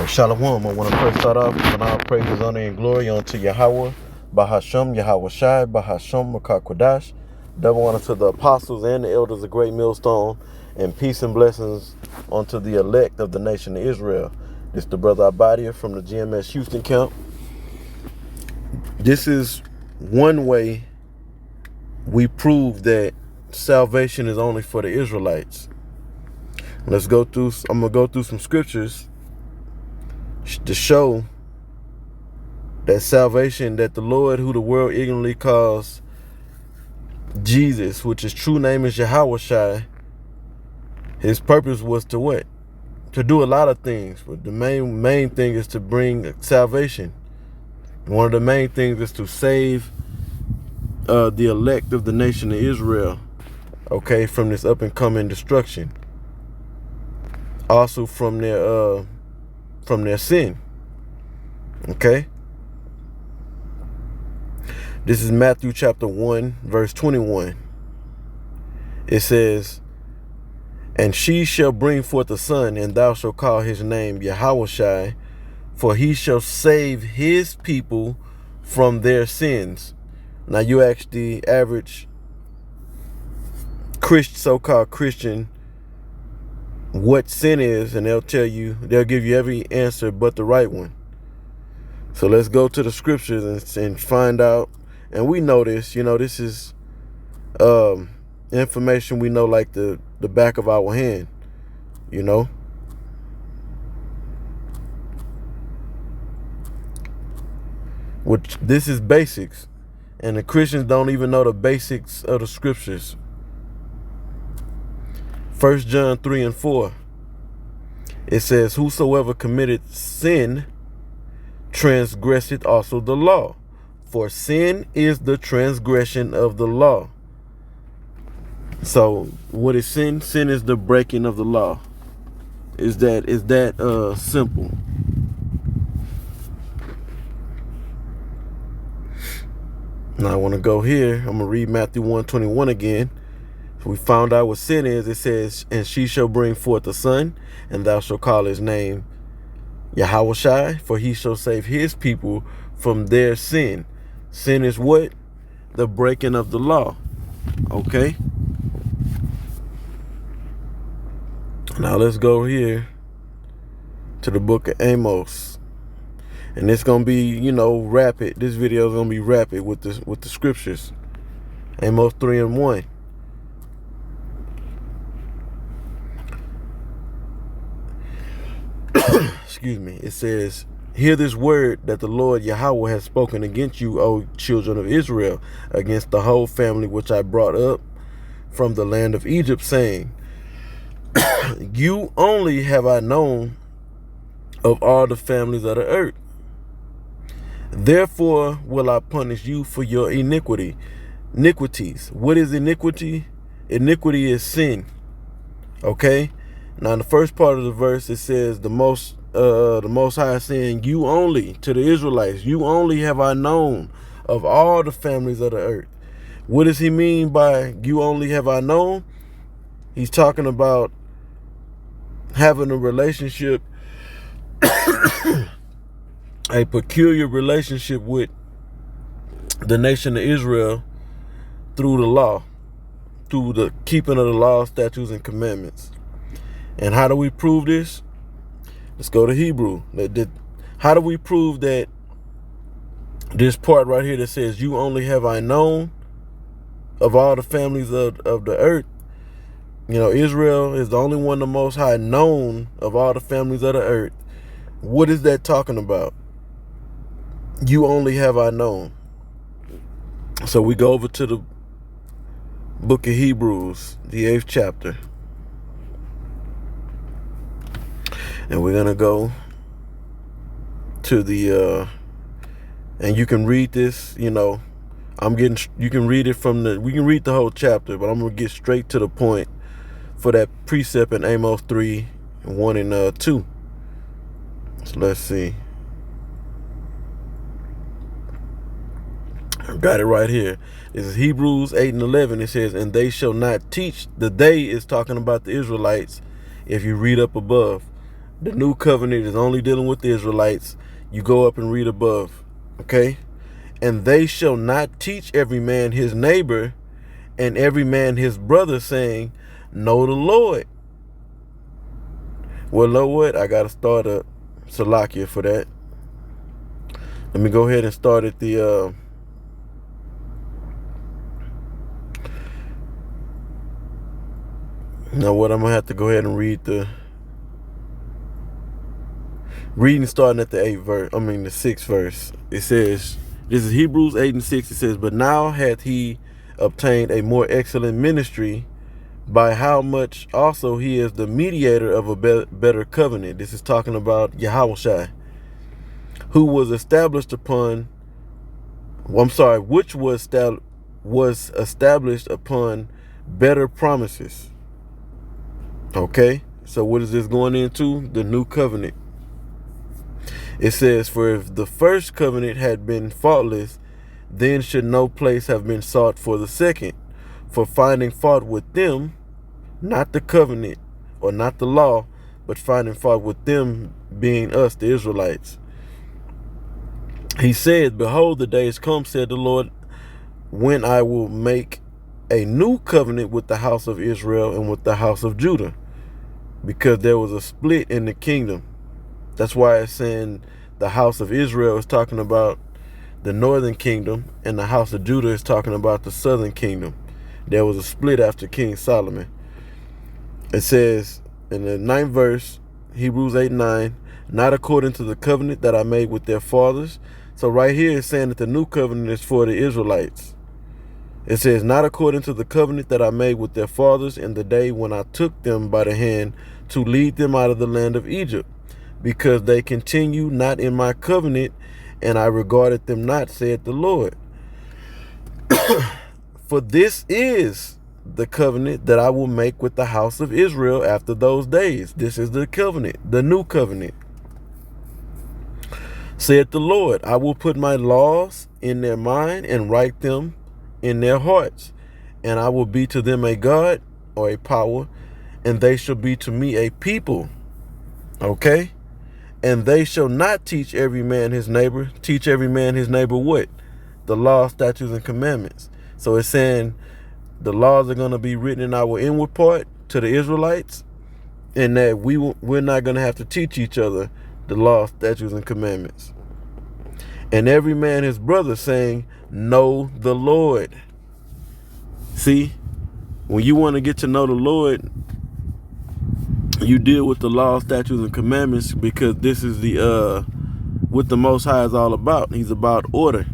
Shalom. I want to first start off with all praises, honor, and glory unto Yahweh, Bahasham, Yahweh Shai, Bahasham, Makakwadash. Double honor to the apostles and the elders of Great Millstone, and peace and blessings unto the elect of the nation of Israel. This is the brother Abadia from the GMS Houston camp. This is one way we prove that salvation is only for the Israelites. Let's go through. I'm going to go through some scriptures to show that salvation, that the Lord, who the world ignorantly calls Jesus, which his true name is Yahweh Shai, his purpose was to what? To do a lot of things, but the main thing is to bring salvation. One of the main things is to save the elect of the nation of Israel, okay, from this up and coming destruction. Also from their sin. Okay? This is Matthew chapter 1, verse 21. It says, "And she shall bring forth a son, and thou shalt call his name Yahweh Shai, for he shall save his people from their sins." Now you ask the average so-called Christian what sin is, and they'll give you every answer but the right one. So let's go to the scriptures and find out. And we know this, this is information we know like the back of our hand, Which this is basics. And the Christians don't even know the basics of the scriptures. 1 John 3 and 4. It says, "Whosoever committed sin transgresseth also the law. For sin is the transgression of the law." So what is sin? Sin is the breaking of the law. Is that simple? Now I want to go here. I'm going to read Matthew 1:21 again. We found out what sin is. It says, "And she shall bring forth a son, and thou shalt call his name Yahweh Shai, for he shall save his people from their sin." Sin is what? The breaking of the law. Okay? Now let's go here to the book of Amos. And it's going to be, rapid. This video is going to be rapid with the scriptures. Amos 3 and 1. Excuse me. It says, "Hear this word that the Lord Yahweh has spoken against you, O children of Israel, against the whole family which I brought up from the land of Egypt, saying, You only have I known of all the families of the earth. Therefore will I punish you for your iniquities." What is iniquity? Iniquity is sin. Okay? Now in the first part of the verse it says the Most High saying, "You only," to the Israelites, "you only have I known of all the families of the earth." What does he mean by "you only have I known"? He's talking about having a relationship, a peculiar relationship with the nation of Israel through the law, through the keeping of the law, statutes, and commandments. And how do we prove this? Let's go to Hebrew. How do we prove that this part right here that says, "You only have I known of all the families of the earth"? Israel is the only one the Most High known of all the families of the earth. What is that talking about? You only have I known. So we go over to the book of Hebrews, the 8th chapter. And we're going to go to the, and you can read this, you can read it we can read the whole chapter, but I'm going to get straight to the point for that precept in Amos 3, 1 and 2. So let's see. I got it right here. This is Hebrews 8 and 11. It says, "And they shall not teach." The "they" is talking about the Israelites. If you read up above, The new covenant is only dealing with the Israelites. You go up and read above. Okay? And they shall not teach every man his neighbor and every man his brother, saying, know the Lord. Well, know what? I got to start a Salakia for that. Let me go ahead and start at the... Now what, I'm going to have to go ahead and read the... Reading starting at the 6th verse. It says, this is Hebrews 8 and 6. It says, but now hath he obtained a more excellent ministry, by how much also he is the mediator of a better covenant. This is talking about Yahushua, who was established upon, which was established upon better promises. Okay, so what is this going into? The new covenant. It says, for if the first covenant had been faultless, then should no place have been sought for the second, for finding fault with them, not the covenant or not the law, but finding fault with them, being us, the Israelites. He said, behold, the days come, said the Lord, when I will make a new covenant with the house of Israel and with the house of Judah, because there was a split in the kingdom. That's why it's saying the house of Israel is talking about the northern kingdom, and the house of Judah is talking about the southern kingdom. There was a split after King Solomon. It says in the 9th verse, Hebrews 8:9, not according to the covenant that I made with their fathers. So right here it's saying that the new covenant is for the Israelites. It says, not according to the covenant that I made with their fathers in the day when I took them by the hand to lead them out of the land of Egypt, because they continue not in my covenant, and I regarded them not, saith the Lord. For this is the covenant that I will make with the house of Israel after those days. This is the covenant, the new covenant. Saith the Lord, I will put my laws in their mind and write them in their hearts, and I will be to them a God, or a power, and they shall be to me a people. Okay? And they shall not teach every man his neighbor. Teach every man his neighbor what? The law, statutes, and commandments. So it's saying the laws are going to be written in our inward part to the Israelites, and that we're not going to have to teach each other the law, statutes, and commandments. And every man his brother, saying, know the Lord. See, when you want to get to know the Lord, you deal with the law, statutes, and commandments, because this is the what the Most High is all about. He's about order,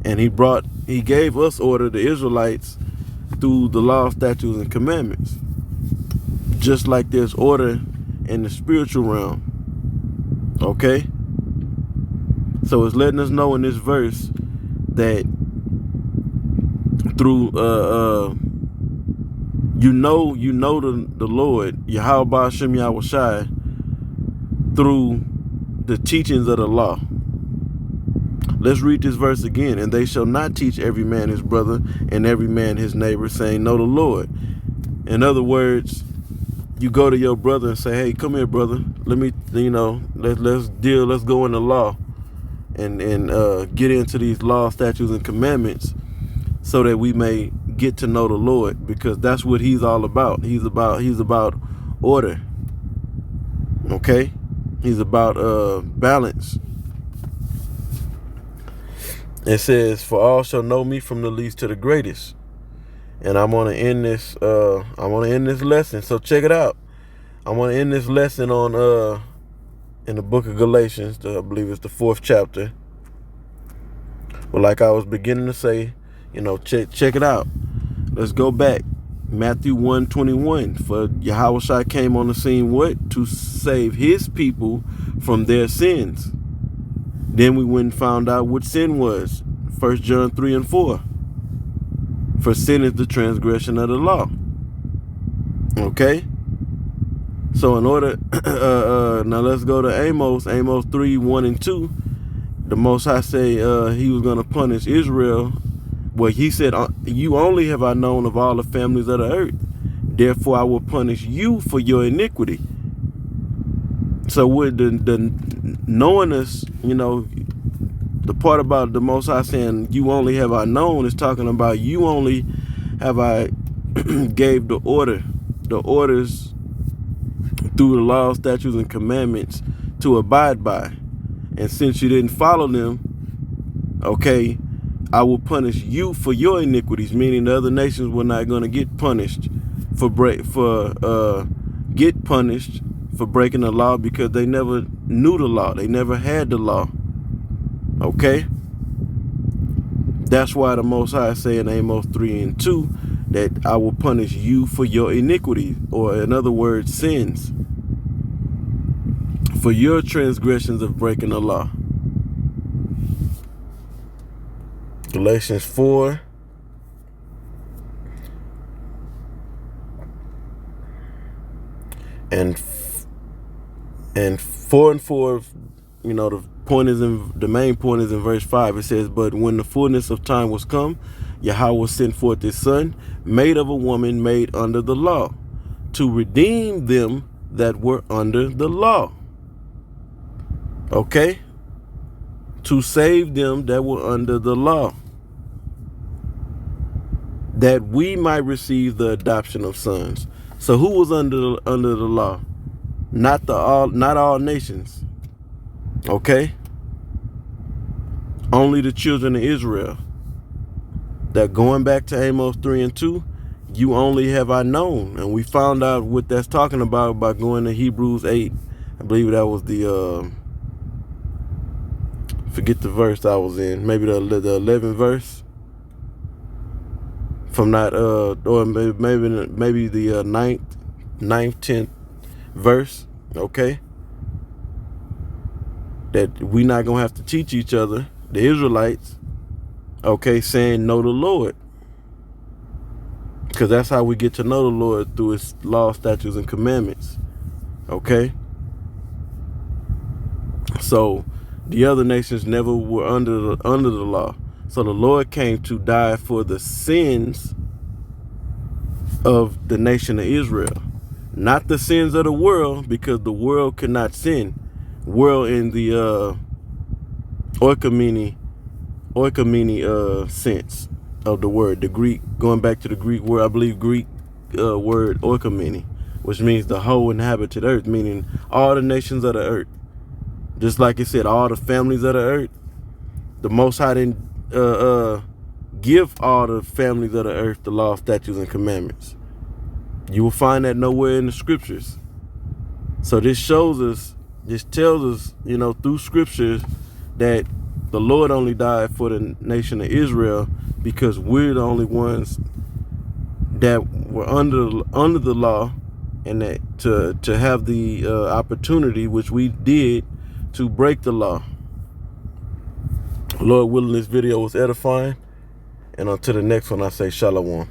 and he gave us order, the Israelites, through the law, statutes, and commandments. Just like there's order in the spiritual realm. Okay, so it's letting us know in this verse that through you know the Lord, Yahweh Hashem Yahushai, through the teachings of the law. Let's read this verse again. And they shall not teach every man his brother and every man his neighbor, saying, know the Lord. In other words, you go to your brother and say, hey, come here, brother. Let me, let's go in the law and get into these law, statutes, and commandments, so that we may get to know the Lord, because that's what he's all about. He's about order. Okay? He's about balance. It says, for all shall know me from the least to the greatest. And I'm gonna end this lesson. So check it out. I'm gonna end this lesson on in the book of Galatians, I believe it's the 4th chapter. But like I was beginning to say, check it out. Let's go back. Matthew 1:21. For Yahushua came on the scene, what? To save his people from their sins. Then we went and found out what sin was. 1 John 3 and 4. For sin is the transgression of the law. Okay? So in order, now let's go to Amos 3, 1 and 2. The Most High say he was going to punish Israel. Well, he said, you only have I known of all the families of the earth. Therefore, I will punish you for your iniquity. So with the knowingness, the part about the Most High saying, you only have I known, is talking about you only have I gave the orders through the laws, statutes, and commandments to abide by. And since you didn't follow them, okay, I will punish you for your iniquities, meaning the other nations were not going to get punished for breaking the law, because they never knew the law. They never had the law. Okay? That's why the Most High say in Amos 3:2 that I will punish you for your iniquities, or in other words, sins, for your transgressions of breaking the law. Galatians 4 and 4, the main point is in verse 5. It says, but when the fullness of time was come, Yahweh sent forth his son, made of a woman, made under the law, to redeem them that were under the law. Okay? To save them that were under the law, that we might receive the adoption of sons. So who was under the law? Not all nations. Okay? Only the children of Israel. That going back to Amos 3:2, you only have I known. And we found out what that's talking about by going to Hebrews 8. I believe that was the forget the verse I was in. Maybe the 11th verse. From that or maybe the 9th, 10th verse. Okay? That we not gonna have to teach each other, the Israelites, okay, saying know the Lord, because that's how we get to know the Lord, through his law, statutes, and commandments. Okay? So the other nations never were under the law. So the Lord came to die for the sins of the nation of Israel, not the sins of the world, because the world cannot sin. World in the oikoumene sense of the word, the Greek, going back to the Greek word, I believe Greek word oikoumene, which means the whole inhabited earth, meaning all the nations of the earth. Just like it said, all the families of the earth. The Most High didn't give all the families of the earth the law, statutes, and commandments. You will find that nowhere in the scriptures. So this tells us, through scriptures, that the Lord only died for the nation of Israel because we're the only ones that were under the law, and that to have the opportunity, which we did, to break the law. Lord willing, this video was edifying, and until the next one, I say shalom.